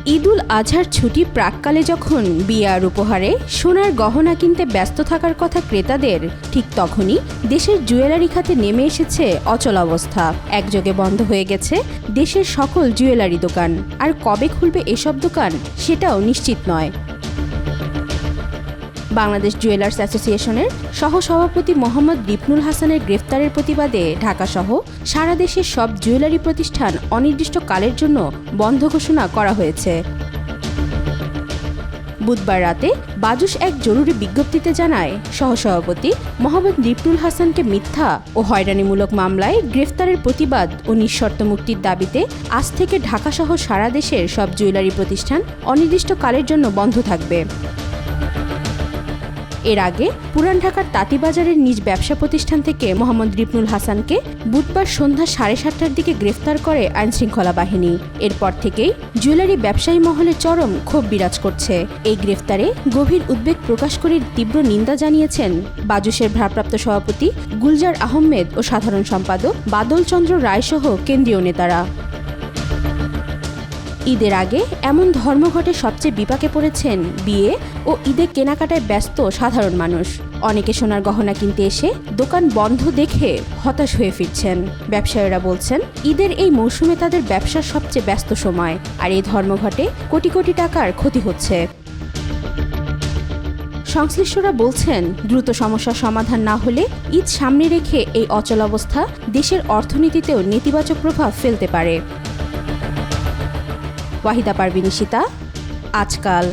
ঈদুল আজহার ছুটি প্রাককালে যখন বিয়ে আর উপহারে সোনার গহনা কিনতে ব্যস্ত থাকার কথা ক্রেতাদের, ঠিক তখনই দেশের জুয়েলারি খাতে নেমে এসেছে অচলাবস্থা। একযোগে বন্ধ হয়ে গেছে দেশের সকল জুয়েলারি দোকান। আর কবে খুলবে এসব দোকান সেটাও নিশ্চিত নয়। বাংলাদেশ জুয়েলার্স অ্যাসোসিয়েশনের সহসভাপতি মোহাম্মদ রিপনুল হাসানের গ্রেফতারের প্রতিবাদে ঢাকাসহ সারা দেশের সব জুয়েলারি প্রতিষ্ঠান অনির্দিষ্টকালের জন্য বন্ধ ঘোষণা করা হয়েছে। বুধবার রাতে বাজুস এক জরুরি বিজ্ঞপ্তিতে জানায়, সহসভাপতি মোহাম্মদ রিপনুল হাসানকে মিথ্যা ও হয়রানিমূলক মামলায় গ্রেফতারের প্রতিবাদ ও নিঃশর্ত মুক্তির দাবিতে আজ থেকে ঢাকাসহ সারা দেশের সব জুয়েলারি প্রতিষ্ঠান অনির্দিষ্টকালের জন্য বন্ধ থাকবে। এর আগে পুরান ঢাকার তাঁতীবাজারের নিজ ব্যবসা প্রতিষ্ঠান থেকে মোহাম্মদ রিপনুল হাসানকে বুধবার সন্ধ্যা 7:30টার দিকে গ্রেফতার করে আইনশৃঙ্খলা বাহিনী। এরপর থেকেই জুয়েলারি ব্যবসায়ী মহলে চরম ক্ষোভ বিরাজ করছে। এই গ্রেফতারে গভীর উদ্বেগ প্রকাশ করে তীব্র নিন্দা জানিয়েছেন বাজুসের ভারপ্রাপ্ত সভাপতি গুলজার আহমেদ ও সাধারণ সম্পাদক বাদল চন্দ্র রায়সহ কেন্দ্রীয় নেতারা। ঈদের আগে এমন ধর্মঘটে সবচেয়ে বিপাকে পড়েছেন বিয়ে ও ঈদের কেনাকাটায় ব্যস্ত সাধারণ মানুষ। অনেকে সোনার গহনা কিনতে এসে দোকান বন্ধ দেখে হতাশ হয়ে ফিরছেন। ব্যবসায়ীরা বলছেন, ঈদের এই মৌসুমে তাদের ব্যবসার সবচেয়ে ব্যস্ত সময়, আর এই ধর্মঘটে কোটি কোটি টাকার ক্ষতি হচ্ছে। সংশ্লিষ্টরা বলছেন, দ্রুত সমস্যার সমাধান না হলে ঈদ সামনে রেখে এই অচলাবস্থা দেশের অর্থনীতিতেও নেতিবাচক প্রভাব ফেলতে পারে। ওয়াহিদা পারভিন, আজকাল।